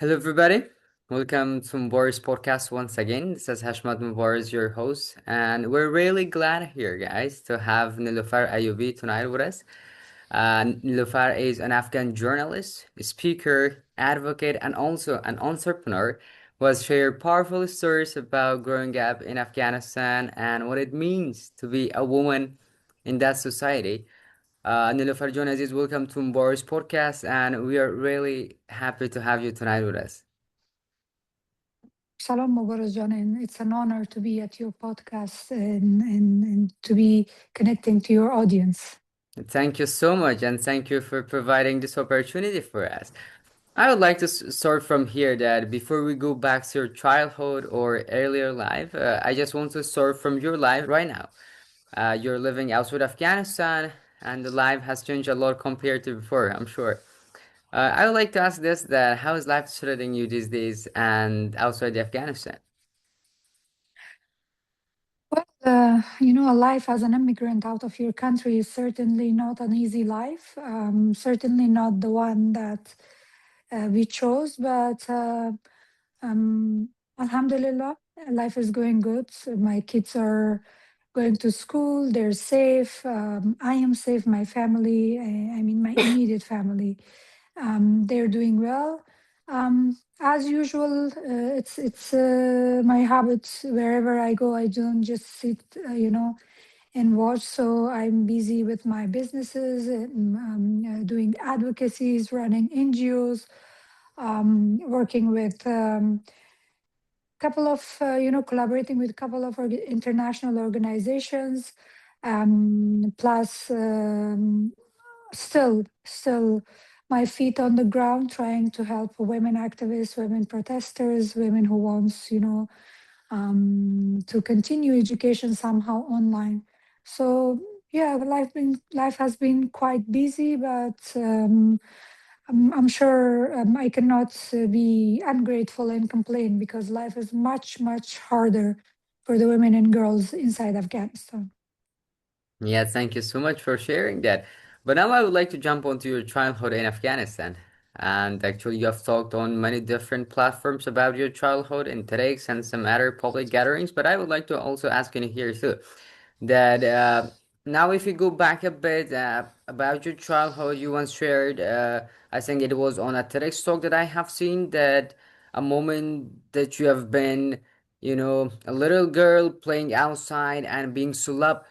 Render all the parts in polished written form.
Hello, everybody. Welcome to Mubarak's podcast once again. This is Hashmat Mubarak, your host, and we're really glad here, guys, to have Niloufar Ayoubi tonight with us. Niloufar is an Afghan journalist, speaker, advocate, and also an entrepreneur who has shared powerful stories about growing up in Afghanistan and what it means to be a woman in that society. Nilofar John Aziz, welcome to Mubarak's podcast, and we are really happy to have you tonight with us. Shalom Mubarak, and it's an honor to be at your podcast and to be connecting to your audience. Thank you so much, and thank you for providing this opportunity for us. I would like to start from here that before we go back to your childhood or earlier life, I just want to start from your life right now. You're living outside Afghanistan, and the life has changed a lot compared to before, I'm sure. I would like to ask this that how is life treating you these days and outside Afghanistan? Well, a life as an immigrant out of your country is certainly not an easy life. Certainly not the one that we chose, but um, Alhamdulillah, life is going good. So my kids are going to school, they're safe. I am safe, my family, I mean, my immediate family. They're doing well. As usual, it's my habit. Wherever I go, I don't just sit, and watch. So I'm busy with my businesses, doing advocacies, running NGOs, working with couple of collaborating with a couple of international organizations, plus still my feet on the ground trying to help women activists, women protesters, women who wants to continue education somehow online. So yeah, life has been quite busy, but I'm sure I cannot be ungrateful and complain because life is much harder for the women and girls inside Afghanistan. Yeah, thank you so much for sharing that. But now I would like to jump onto your childhood in Afghanistan. And actually, you have talked on many different platforms about your childhood in TEDx and some other public gatherings. But I would like to also ask you here too that now, if you go back a bit about your childhood, you once shared, I think it was on a TEDx talk that I have seen that a moment that you have been, a little girl playing outside and being slugged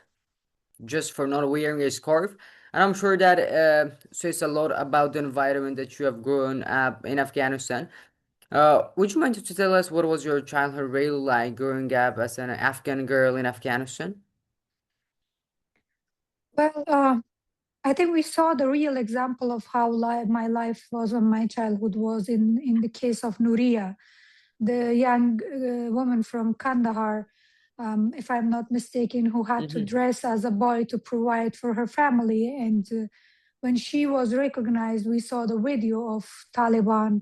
just for not wearing a scarf. And I'm sure that says a lot about the environment that you have grown up in Afghanistan. Would you mind to tell us what was your childhood really like growing up as an Afghan girl in Afghanistan? Well, I think we saw the real example of how my life was and my childhood was in the case of Nuria, the young woman from Kandahar, if I'm not mistaken, who had to Mm-hmm. dress as a boy to provide for her family. And when she was recognized, we saw the video of Taliban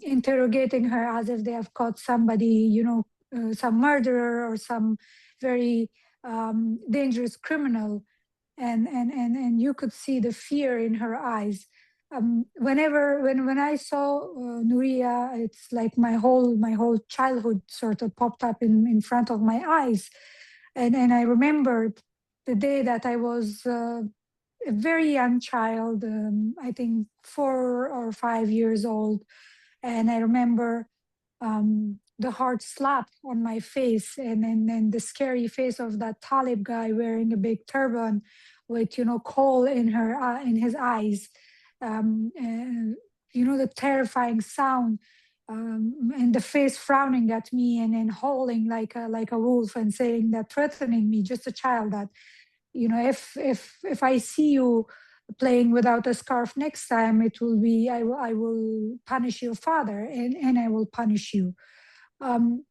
interrogating her as if they have caught somebody, some murderer or some very dangerous criminal, and you could see the fear in her eyes. When I saw Nuria, it's like my whole childhood sort of popped up in front of my eyes, and I remember the day that I was a very young child, I think 4 or 5 years old, and I remember the hard slap on my face, and the scary face of that Talib guy wearing a big turban with coal in his eyes, and the terrifying sound, and the face frowning at me and howling like a wolf and saying that, threatening me, just a child, that if I see you playing without a scarf next time, it will be, I will punish your father, and I will punish you. um,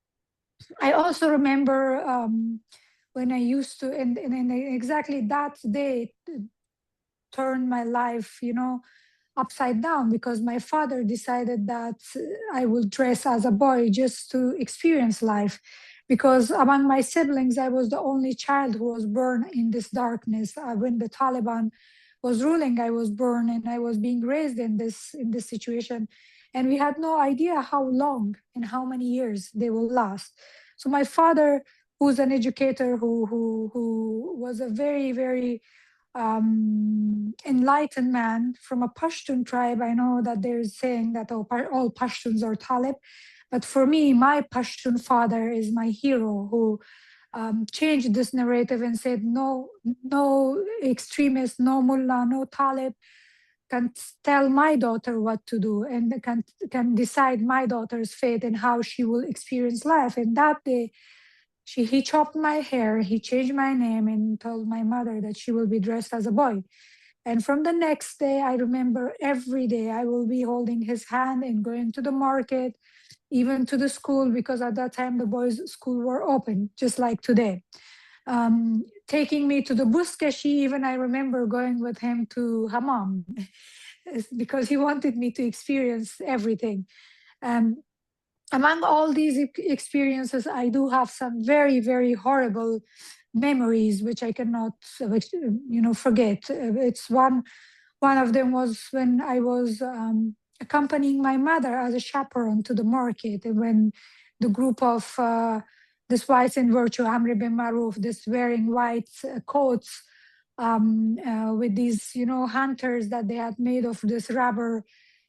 I also remember when I used to, and exactly that day turned my life, upside down, because my father decided that I will dress as a boy just to experience life. Because among my siblings, I was the only child who was born in this darkness. When the Taliban was ruling, I was born and I was being raised in this situation. and we had no idea how long and how many years they will last. So my father, who's an educator, who was a very, very enlightened man from a Pashtun tribe. I know that there's saying that all Pashtuns are Talib, but for me, my Pashtun father is my hero, who changed this narrative and said, no, no extremist, no mullah, no Talib can tell my daughter what to do, and can decide my daughter's fate and how she will experience life. And that day, he chopped my hair, he changed my name, and told my mother that she will be dressed as a boy. And from the next day, I remember every day I will be holding his hand and going to the market, even to the school, because at that time the boys' school were open, just like today. Taking me to the Buskashi, even I remember going with him to Hammam because he wanted me to experience everything. Um, Among all these experiences, I do have some very, very horrible memories which I cannot, forget. It's one of them was when I was accompanying my mother as a chaperone to the market, and when the group of this whites in virtue, Amr bin Maruf, this wearing white coats with these, hunters that they had made of this rubber,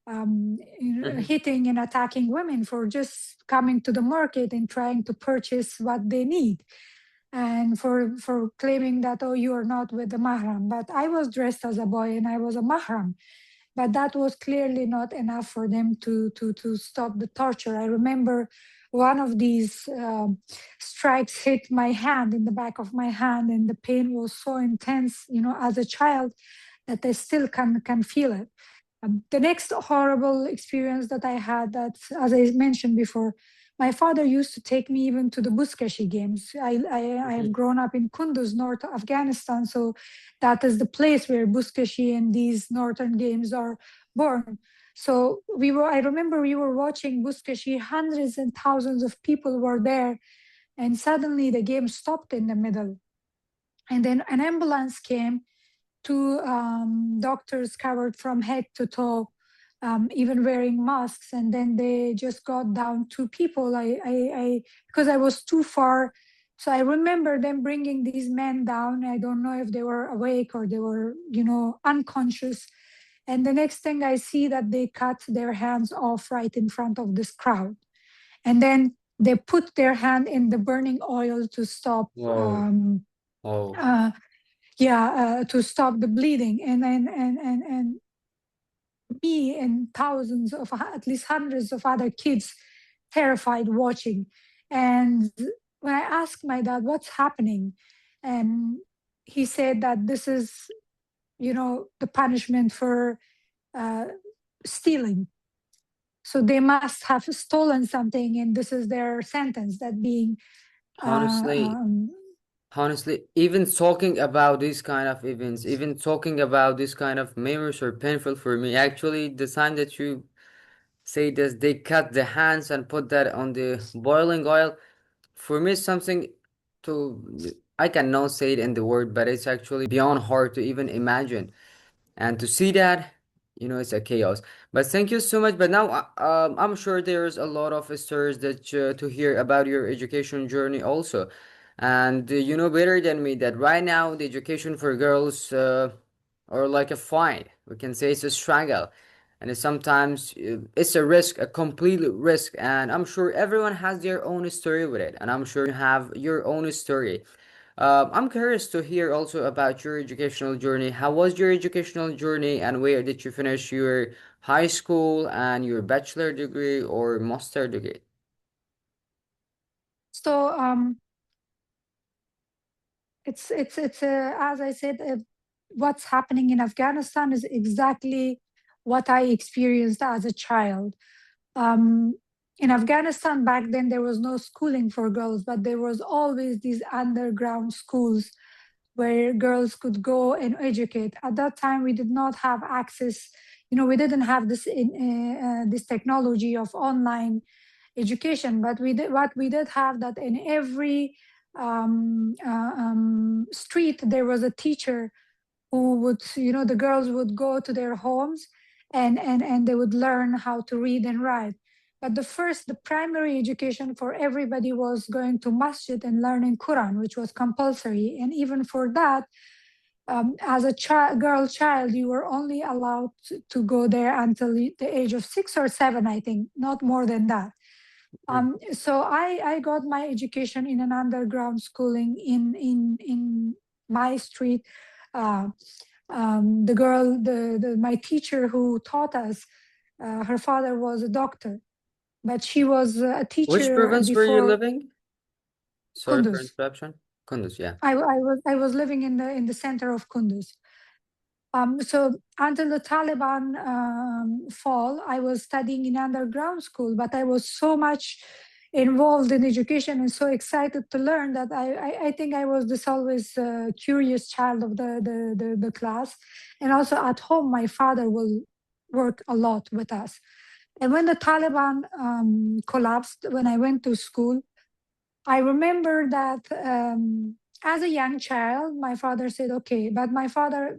Mhm. hitting and attacking women for just coming to the market and trying to purchase what they need, and for claiming that, oh, you are not with the mahram. But I was dressed as a boy and I was a mahram, but that was clearly not enough for them to stop the torture. I remember one of these strikes hit my hand, in the back of my hand, and the pain was so intense, as a child, that I still can feel it. The next horrible experience that I had, that, as I mentioned before, my father used to take me even to the Buskashi games. I have Mhm. grown up in Kunduz, North Afghanistan, so that is the place where Buskashi and these northern games are born. So I remember we were watching Buskashi, hundreds and thousands of people were there, and suddenly the game stopped in the middle. And then an ambulance came, two doctors covered from head to toe, even wearing masks, and then they just got down two people. Because I was too far, so I remember them bringing these men down. I don't know if they were awake or they were, unconscious. And the next thing I see that they cut their hands off right in front of this crowd, and then they put their hand in the burning oil to stop. Whoa. Oh. Uh, to stop the bleeding, and me and thousands of, at least hundreds of other kids, terrified watching. And when I asked my dad what's happening, and he said that this is, the punishment for uh, stealing. So they must have stolen something, and this is their sentence, that being uh, Honestly, um, honestly, even talking about these kind of events, even talking about this kind of memories are painful for me. Actually, the time that you say this, they cut the hands and put that on the boiling oil. For me, it's something I cannot say it in the word, but it's actually beyond hard to even imagine. And to see that, it's a chaos. But thank you so much. But now, I'm sure there's a lot of stories that to hear about your education journey also. And you know better than me that right now the education for girls are like a fight. We can say it's a struggle, and it's sometimes it's a risk, a complete risk. And I'm sure everyone has their own story with it, and I'm sure you have your own story. I'm curious to hear also about your educational journey. How was your educational journey, and where did you finish your high school and your bachelor degree or master degree? so it's as I said, what's happening in Afghanistan is exactly what I experienced as a child. Um, in Afghanistan back then, there was no schooling for girls, but there was always these underground schools where girls could go and educate. At that time, we did not have access. We didn't have this technology of online education, but what we did have, that in every street there was a teacher who would, the girls would go to their homes and they would learn how to read and write. But the primary education for everybody was going to masjid and learning Quran, which was compulsory. And even for that, as a girl child, you were only allowed to go there until the age of 6 or 7, I think, not more than that. Mm. So I got my education in an underground schooling in my street. Uh, my teacher who taught us, her father was a doctor, but she was a Which teacher province were you before. living? Sorry for Kunduz. interruption. Kunduz, yeah. I was living in the center of Kunduz. So until the Taliban fall, I was studying in underground school, but I was so much involved in education and so excited to learn that I think I was this always curious child of the class. And also at home, my father will work a lot with us. And when the Taliban collapsed, when I went to school, I remember that as a young child, my father said, okay, but my father,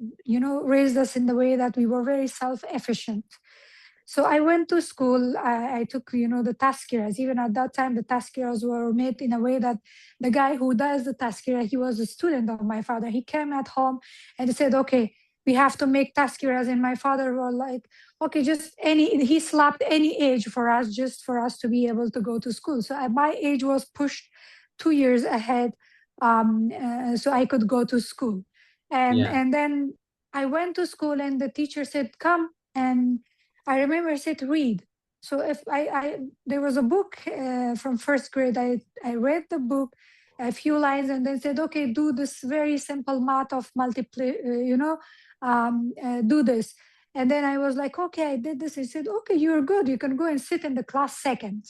raised us in the way that we were very self efficient. So I went to school. I took, the taskiras. Even at that time, the taskiras were made in a way that the guy who does the taskira, he was a student of my father. He came at home and he said, okay, we have to make taskiras. And my father was like, okay, just he slapped any age for us, just for us to be able to go to school. So my age was pushed 2 years ahead, so I could go to school. And, Yeah. and then I went to school and the teacher said, come. And I remember I said read. So if there was a book from first grade. I read the book, a few lines, and then said, okay, do this very simple math of multiply. Do this. And then I was like, okay, I did this. He said, okay, you're good. You can go and sit in the class second.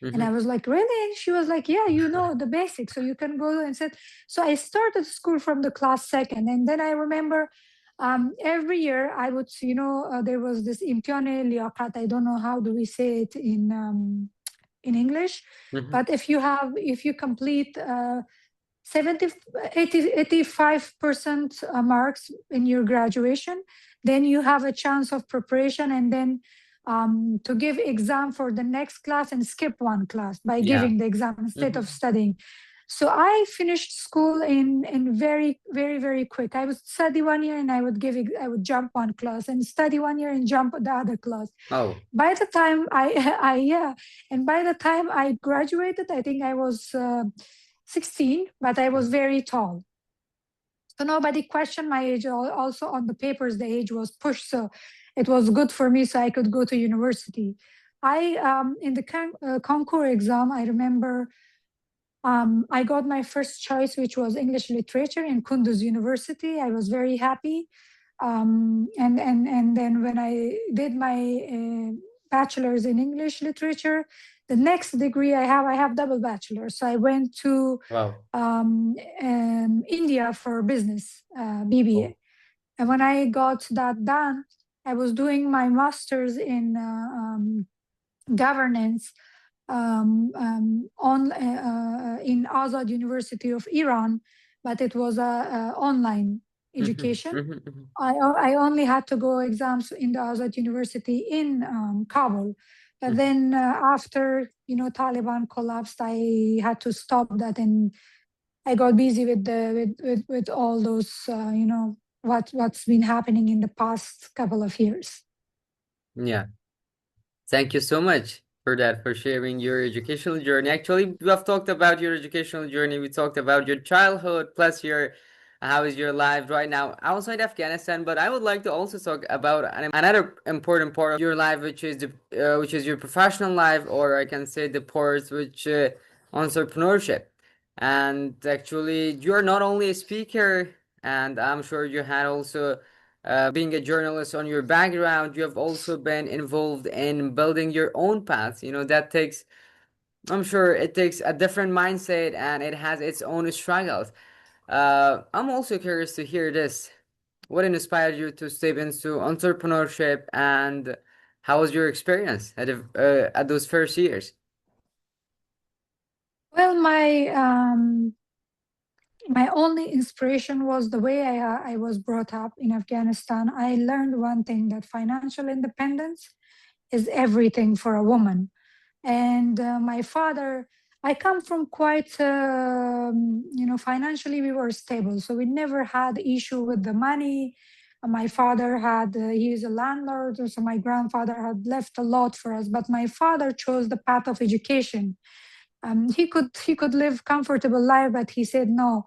And I Mm-hmm. was like, really? And she was like, yeah, you know the basics, so you can go and sit. So I started school from the class second. And then I remember every year I would, there was this imtione liaquat. I don't know how do we say it in English, Mm-hmm. but if you complete 70, 80, 85% marks in your graduation, then you have a chance of preparation and then to give exam for the next class and skip one class by Yeah. giving the exam instead Mm-hmm. of studying. So I finished school in very, very, very quick. I would study 1 year and I would jump one class and study 1 year and jump the other class. Oh. By the time yeah, and by the time I graduated, I think I was 16, but I was very tall. So nobody questioned my age. Also on the papers, the age was pushed. So it was good for me so I could go to university. In the concours exam, I remember I got my first choice, which was English literature in Kunduz University. I was very happy. And then when I did my bachelor's in English literature, the next degree I have double bachelor. So I went to Wow. India for business, BBA. Oh. And when I got that done, I was doing my master's in governance in Azad University of Iran, but it was a online Mm-hmm. education. Mm-hmm. Mm-hmm. I only had to go exams in the Azad University in Kabul. But then after Taliban collapsed, I had to stop that, and I got busy with with all those what's been happening in the past couple of years. Yeah. Thank you so much for that, for sharing your educational journey. Actually, we have talked about your educational journey. We talked about your childhood, plus your how is your life right now outside Afghanistan. But I would like to also talk about another important part of your life, which is your professional life, or I can say the part which entrepreneurship. And actually, you are not only a speaker, and I'm sure you had also being a journalist on your background, you have also been involved in building your own path. That takes, I'm sure it takes a different mindset and it has its own struggles. I'm also curious to hear this. What inspired you to step into entrepreneurship and how was your experience at those first years? Well, My only inspiration was the way I was brought up in Afghanistan. I learned one thing, that financial independence is everything for a woman. And my father, I come from quite, financially we were stable, so we never had issue with the money. My father had, he is a landlord, so my grandfather had left a lot for us. But my father chose the path of education. He could live comfortable life, but he said no.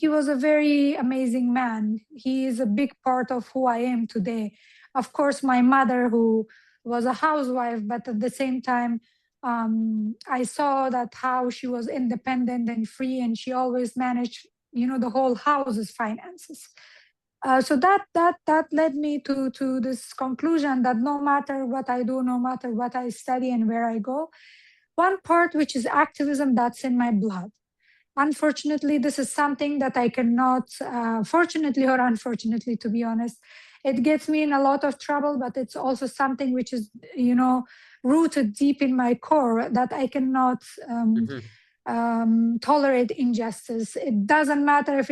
He was a very amazing man. He is a big part of who I am today. Of course, my mother, who was a housewife, but at the same time, I saw that how she was independent and free, and she always managed, the whole house's finances. So that led me to this conclusion that no matter what I do, no matter what I study and where I go, one part which is activism, that's in my blood. Unfortunately, this is something that I cannot, fortunately or unfortunately, to be honest, it gets me in a lot of trouble, but it's also something which is, rooted deep in my core, that I cannot Hmm. tolerate injustice. It doesn't matter if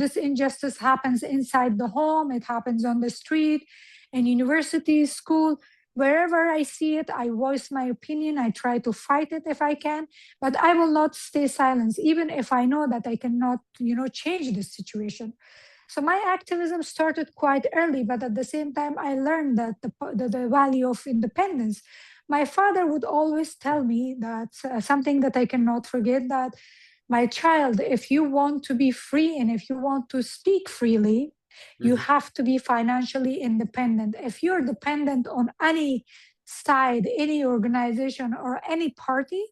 this injustice happens inside the home, it happens on the street, in university, school, wherever I see it, I voice my opinion. I try to fight it if I can, but I will not stay silent, even if I know that I cannot, change this situation. So my activism started quite early, but at the same time, I learned that the value of independence. My father would always tell me that, something that I cannot forget, that my child, if you want to be free and if you want to speak freely, you Hmm. have to be financially independent. If you're dependent on any side, any organization, or any party,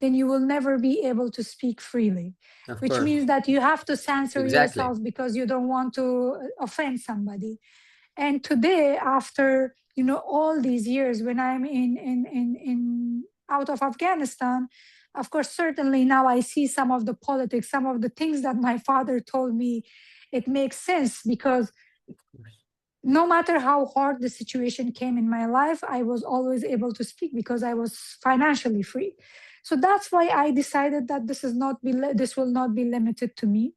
then you will never be able to speak freely, Of which course. means that you have to censor Exactly. yourself because you don't want to offend somebody. And today, after all these years, when I'm in out of Afghanistan, of course, certainly now I see some of the politics, some of the things that my father told me. It makes sense, because no matter how hard the situation came in my life, I was always able to speak because I was financially free. So that's why I decided that this will not be limited to me,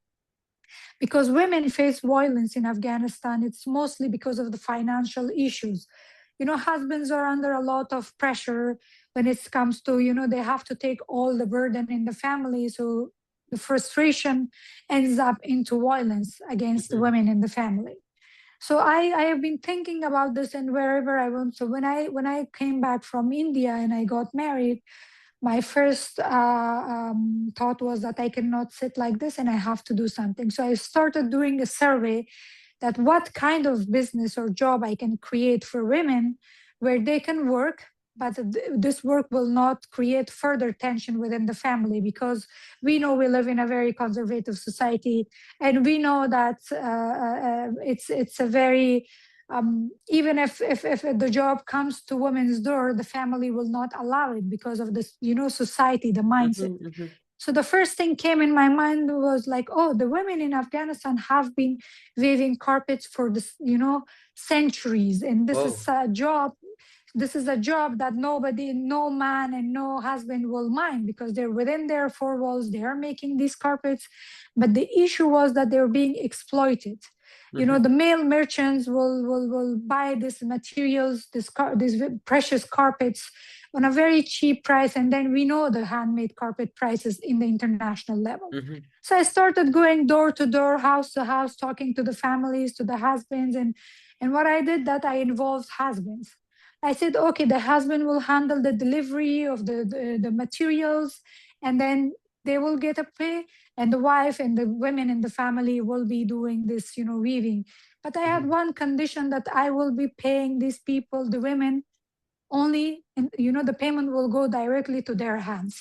because women face violence in Afghanistan. It's mostly because of the financial issues. Husbands are under a lot of pressure when it comes to, they have to take all the burden in the family. So the frustration ends up into violence against the Hmm. women in the family. So I have been thinking about this, and wherever I went. So when I came back from India and I got married, my first thought was that I cannot sit like this and I have to do something. So I started doing a survey, that what kind of business or job I can create for women where they can work, but this work will not create further tension within the family, because we know we live in a very conservative society, and we know that it's a very, even if the job comes to women's door, the family will not allow it because of this, society, the mindset. Hmm. Hmm. So the first thing came in my mind was like, oh, the women in Afghanistan have been weaving carpets for this, centuries, and this is Oh. a job. This is a job that nobody, no man and no husband will mind, because they're within their four walls. They are making these carpets, but the issue was that they're being exploited. Hmm. The male merchants will buy these materials, these precious carpets on a very cheap price, and then we know the handmade carpet prices in the international level. Hmm. So I started going door to door, house to house, talking to the families, to the husbands, and what I did, that I involved husbands. I said, okay, the husband will handle the delivery of the materials, and then they will get a pay, and the wife and the women in the family will be doing this, weaving. But I had Hmm. one condition, that I will be paying these people, the women, only, and the payment will go directly to their hands.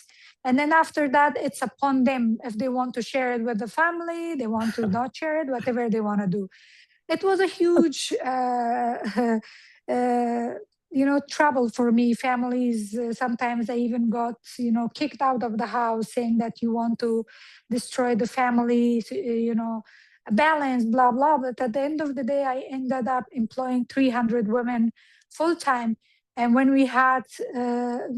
And then after that, it's upon them if they want to share it with the family, they want to not share it, whatever they want to do. It was a huge uh, trouble for me. Families, sometimes I even got kicked out of the house, saying that you want to destroy the family, balance, blah blah. But at the end of the day, I ended up employing 300 women full time. And when we had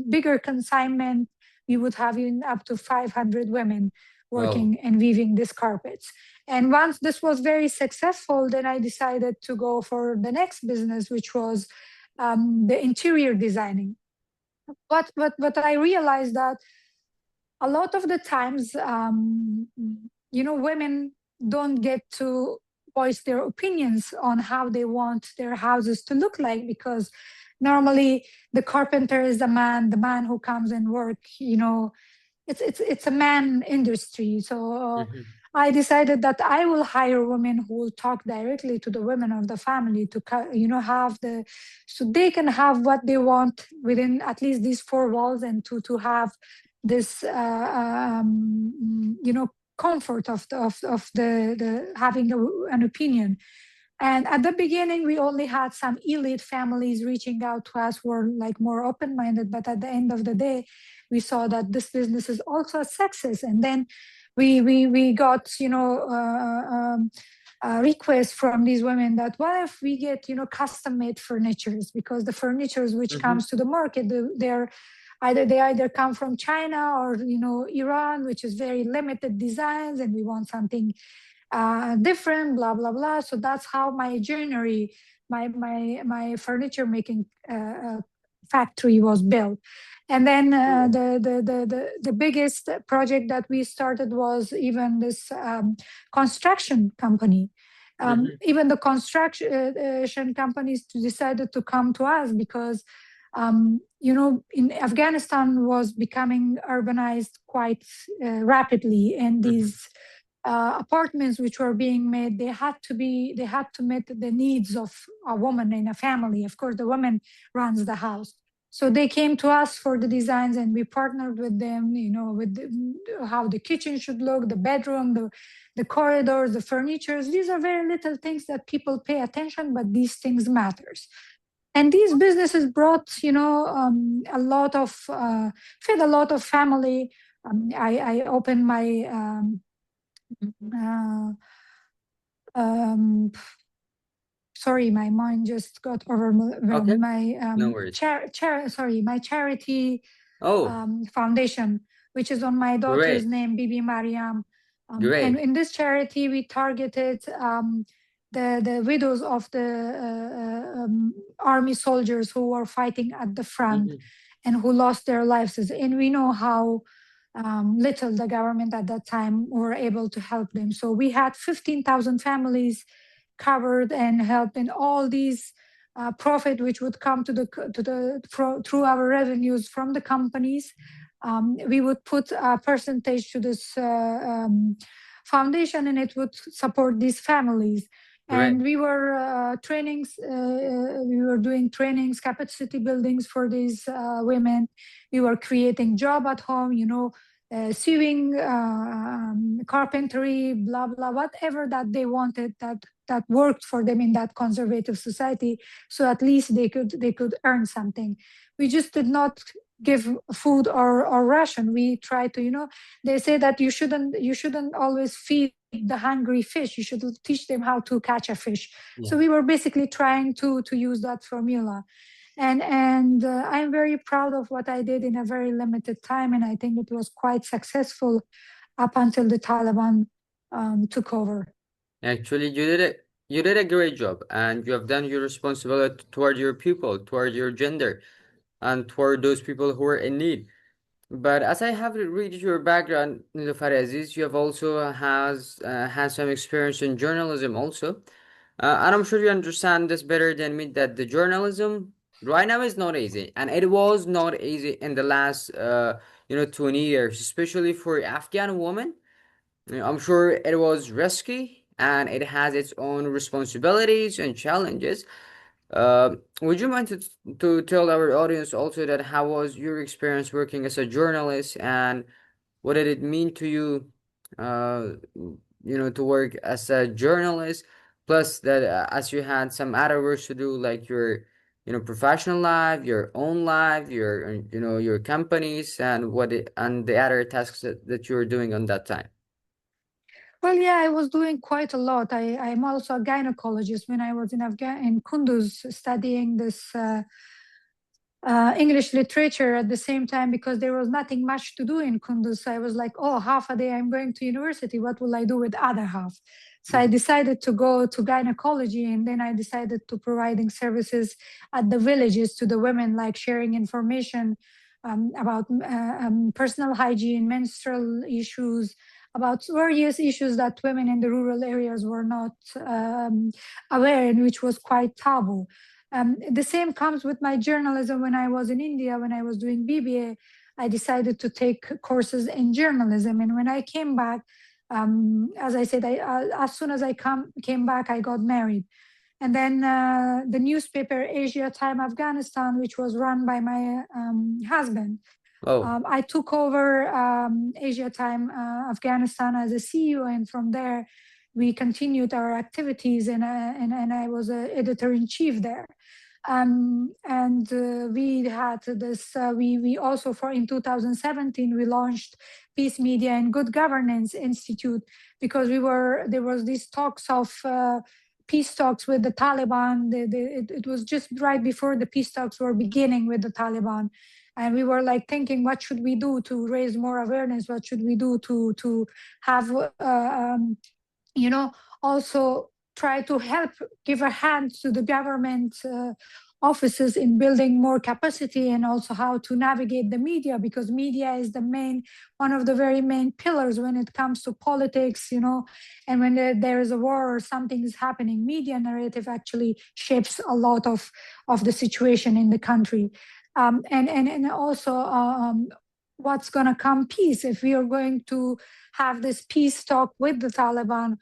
bigger consignment, we would have even up to 500 women Well, working and weaving these carpets. And once this was very successful, then I decided to go for the next business, which was the interior designing. But I realized that a lot of the times, women don't get to voice their opinions on how they want their houses to look like, because normally the carpenter is the man who comes and work, it's a man industry. So mhm, I decided that I will hire women who will talk directly to the women of the family to have the so they can have what they want within at least these four walls, and to have this comfort of the having an opinion. And at the beginning, we only had some elite families reaching out to us who were like more open-minded. But at the end of the day, we saw that this business is also a success. And then we got requests from these women that what if we get custom made furnitures, because the furnitures which mhm, comes to the market, they either come from China or Iran, which is very limited designs, and we want something different, blah blah blah. So that's how my journey, my furniture making factory was built. And then cool. the biggest project that we started was even this construction company. Mhm, Even the construction companies decided to come to us because in Afghanistan was becoming urbanized quite rapidly, and mhm, these apartments which were being made, they had to meet the needs of a woman in a family. Of course, the woman runs the house, so they came to us for the designs, and we partnered with them, with how the kitchen should look, the bedroom, the corridors, the furnitures. These are very little things that people pay attention, but these things matters. And these businesses brought a lot of fed a lot of family. I opened my uh, um, sorry, my mind just got okay, overwhelmed. My no worries. sorry, my charity Oh, foundation, which is on my daughter's great, name, Bibi Mariam. And great. in this charity, we targeted the widows of the army soldiers who were fighting at the front Mhm, and who lost their lives. And we know how little the government at that time were able to help them. So we had 15,000 families covered and helped, in all these profit which would come through our revenues from the companies. We would put a percentage to this foundation, and it would support these families. great. And we were we were doing trainings, capacity buildings for these women. We were creating job at home, sewing, carpentry, blah blah, whatever that they wanted, that worked for them in that conservative society. So at least they could earn something. We just did not give food or ration. We try to, they say that you shouldn't always feed the hungry fish. You should teach them how to catch a fish. Yeah. So we were basically trying to use that formula. And I'm very proud of what I did in a very limited time, and I think it was quite successful up until the Taliban took over. Actually, you did a great job, and you have done your responsibility toward your people, toward your gender, and toward those people who are in need. But as I have read your background, Nilofar Aziz, you have also has had some experience in journalism also. And I'm sure you understand this better than me that the journalism right now is not easy, and it was not easy in the last 20 years, especially for Afghan women. I'm sure it was risky and it has its own responsibilities and challenges. Would you mind to tell our audience also that how was your experience working as a journalist, and what did it mean to you, to work as a journalist, plus that as you had some other works to do, like your, professional life, your own life, your, your companies, and and the other tasks that you were doing on that time. Well, yeah, I was doing quite a lot. I'm also a gynecologist. When I was in Kunduz studying this English literature at the same time because there was nothing much to do in Kunduz. So I was like, oh, half a day I'm going to university. What will I do with the other half? So I Mhm. decided to go to gynecology, and then I decided to providing services at the villages to the women, like sharing information about personal hygiene, menstrual issues, about various issues that women in the rural areas were not aware, and which was quite taboo. The same comes with my journalism. When I was in India, when I was doing BBA, I decided to take courses in journalism. And when I came back, as I said, as soon as came back, I got married. And then the newspaper Asia Time Afghanistan, which was run by my husband, Oh. I took over Asia Time Afghanistan as a CEO, and from there we continued our activities, and I was editor in chief there. And we had this. We also for in 2017 we launched Peace Media and Good Governance Institute because there was these talks of. Peace talks with the Taliban. It was just right before the peace talks were beginning with the Taliban, and we were like thinking, what should we do to raise more awareness? What should we do to have you know, also try to help, give a hand to the government offices in building more capacity, and also how to navigate the media, because media is the main, one of the very main pillars when it comes to politics, and when there is a war or something is happening, media narrative actually shapes a lot of the situation in the country. And also what's going to come peace, if we are going to have this peace talk with the Taliban,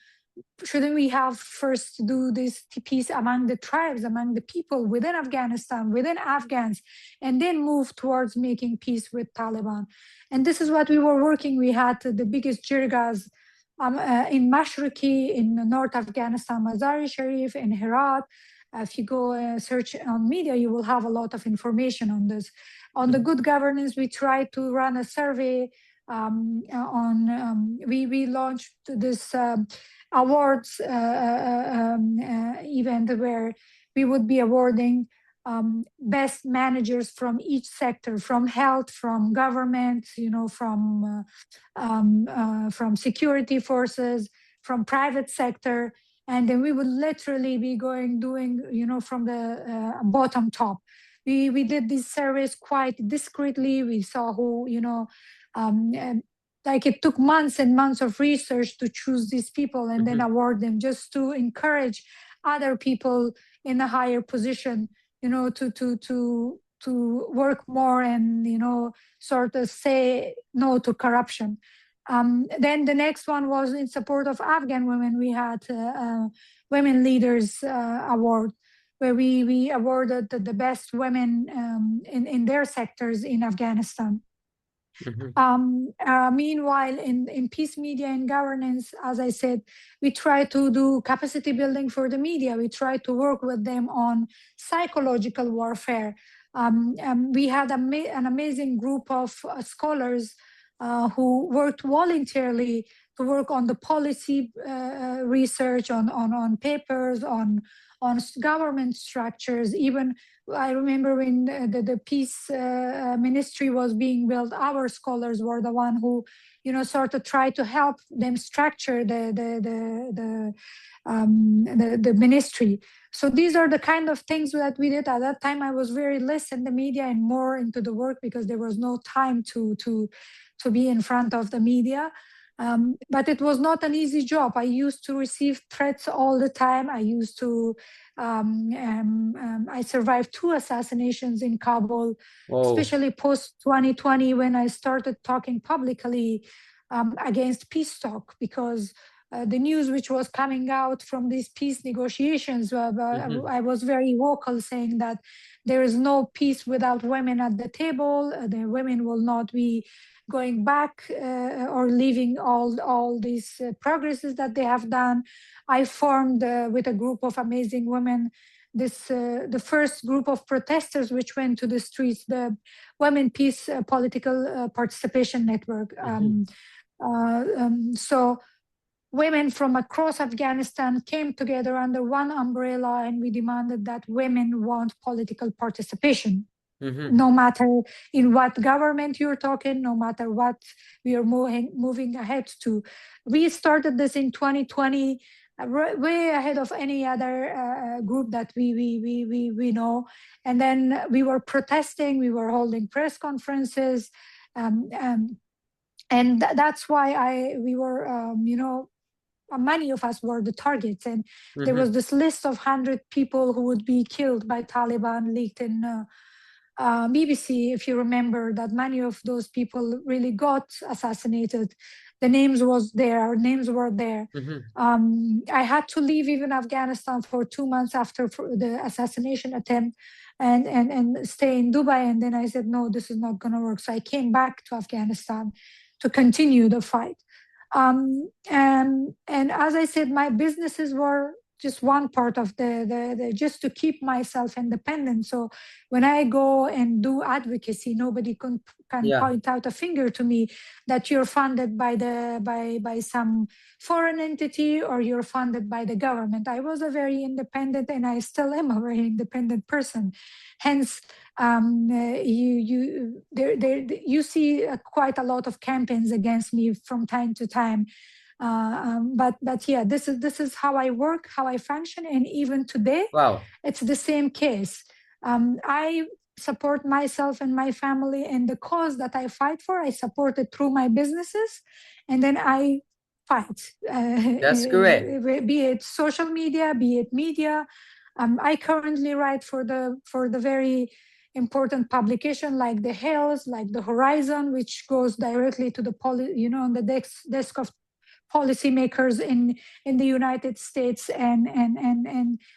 shouldn't we have first to do this peace among the tribes, among the people within Afghanistan, within Afghans, and then move towards making peace with Taliban? And this is what we were working. We had the biggest jirgas in Mashriki, in North Afghanistan, Mazar-e Sharif, in Herat. If you go search on media, you will have a lot of information on this. On the Mhm. good governance, we tried to run a survey we launched this awards event where we would be awarding best managers from each sector, from health, from government, from security forces, from private sector. And then we would literally be doing, from the bottom top. We did these surveys quite discreetly. We saw who, and like it took months and months of research to choose these people and then Mhm. award them, just to encourage other people in a higher position, to work more and sort of say no to corruption. Then the next one was in support of Afghan women. We had Women Leaders Award, where we awarded the best women in their sectors in Afghanistan. Mhm. Meanwhile, in peace media and governance, as I said, we try to do capacity building for the media. We try to work with them on psychological warfare. We had an amazing group of scholars who worked voluntarily to work on the policy research, on papers, on government structures. Even I remember when the peace ministry was being built, our scholars were the one who, sort of tried to help them structure the ministry. So these are the kind of things that we did. At that time, I was very less in the media and more into the work because there was no time to be in front of the media. But it was not an easy job. I used to receive threats all the time. I survived two assassinations in Kabul, Oh. especially post 2020 when I started talking publicly against peace talk, because the news which was coming out from these peace negotiations, Mhm. I was very vocal saying that there is no peace without women at the table. The women will not be going back or leaving all these progresses that they have done. I formed with a group of amazing women the first group of protesters which went to the streets, the Women Peace Political Participation Network. Mhm. So women from across Afghanistan came together under one umbrella, and we demanded that women want political participation. Mm-hmm. no matter in what government you're talking, no matter what we are moving ahead to. We started this in 2020, way ahead of any other group that we know. And then we were protesting, we were holding press conferences, um, um, and that's why I we were many of us were the targets, and there was Mm-hmm. this list of 100 people who would be killed by Taliban leaked in BBC, if you remember, that many of those people really got assassinated. The names was there, our names were there. Mm-hmm. I had to leave even Afghanistan for 2 months after the assassination attempt, and stay in Dubai. And then I said, no, this is not going to work. So I came back to Afghanistan to continue the fight. And as I said, my businesses were just one part of the just to keep myself independent. So when I go and do advocacy, nobody can Yeah. point out a finger to me that you're funded by some foreign entity or you're funded by the government. I was a very independent, and I still am a very independent person. Hence, you see quite a lot of campaigns against me from time to time. But yeah, this is how I work, how I function, and even today, Wow. it's the same case. I support myself and my family, and the cause that I fight for, I support it through my businesses, and then I fight, That's great. be it social media, be it media. I currently write for the very important publication like the Hills, like the Horizon, which goes directly to the on the desk of policymakers in the United States, and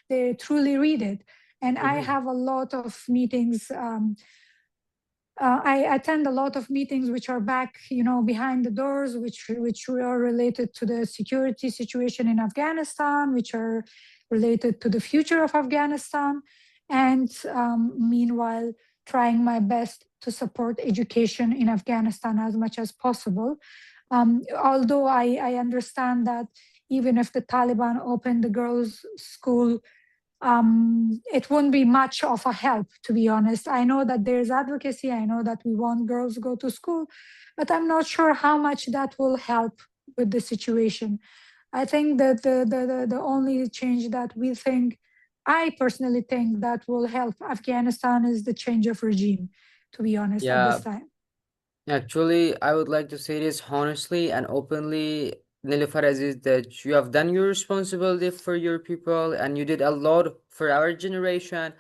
they truly read it. And I Mm-hmm. have a lot of meetings. I attend a lot of meetings which are back, behind the doors, which are related to the security situation in Afghanistan, which are related to the future of Afghanistan, and meanwhile trying my best to support education in Afghanistan as much as possible. Although I understand that even if the Taliban opened the girls' school, it won't be much of a help, to be honest. I know that there's advocacy. I know that we want girls to go to school, but I'm not sure how much that will help with the situation. I think that the only change that I personally think that will help Afghanistan is the change of regime, to be honest, at this Yeah. time. Actually, I would like to say this honestly and openly, Nilofar Aziz, that you have done your responsibility for your people and you did a lot for our generation.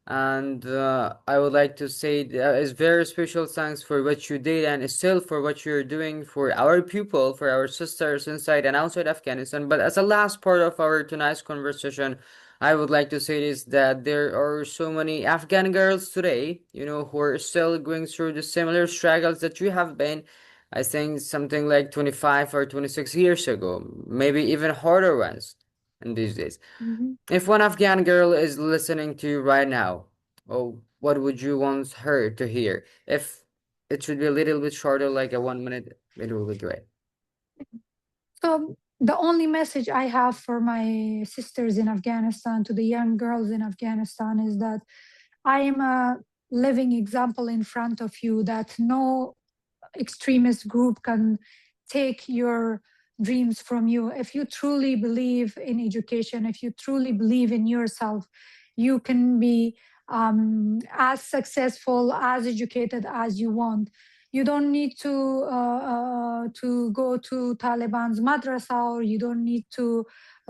And I would like to say that is very special thanks for what you did and still for what you're doing for our people, for our sisters inside and outside Afghanistan. But as a last part of our tonight's conversation, I would like to say this that there are so many Afghan girls today, who are still going through the similar struggles that you have been. I think something like 25 or 26 years ago, maybe even harder ones in these days. Mhm. If one Afghan girl is listening to you right now, oh, what would you want her to hear? If it should be a little bit shorter, like a 1 minute, it will be great. So the only message I have for my sisters in Afghanistan, to the young girls in Afghanistan, is that I am a living example in front of you, that no extremist group can take your dreams from you. If you truly believe in education, if you truly believe in yourself, you can be as successful, as educated as you want. You don't need to go to Taliban's madrasa, or you don't need to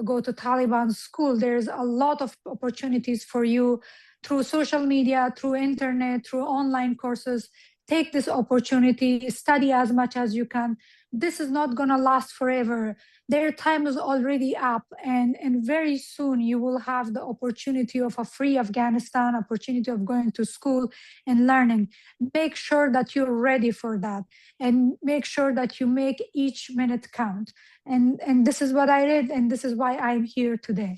go to Taliban's school. There's a lot of opportunities for you through social media, through internet, through online courses. Take this opportunity, study as much as you can. This is not going to last forever. Their time is already up, and very soon you will have the opportunity of a free Afghanistan, opportunity of going to school and learning. Make sure that you're ready for that, and make sure that you make each minute count. And this is what I did, and this is why I'm here today.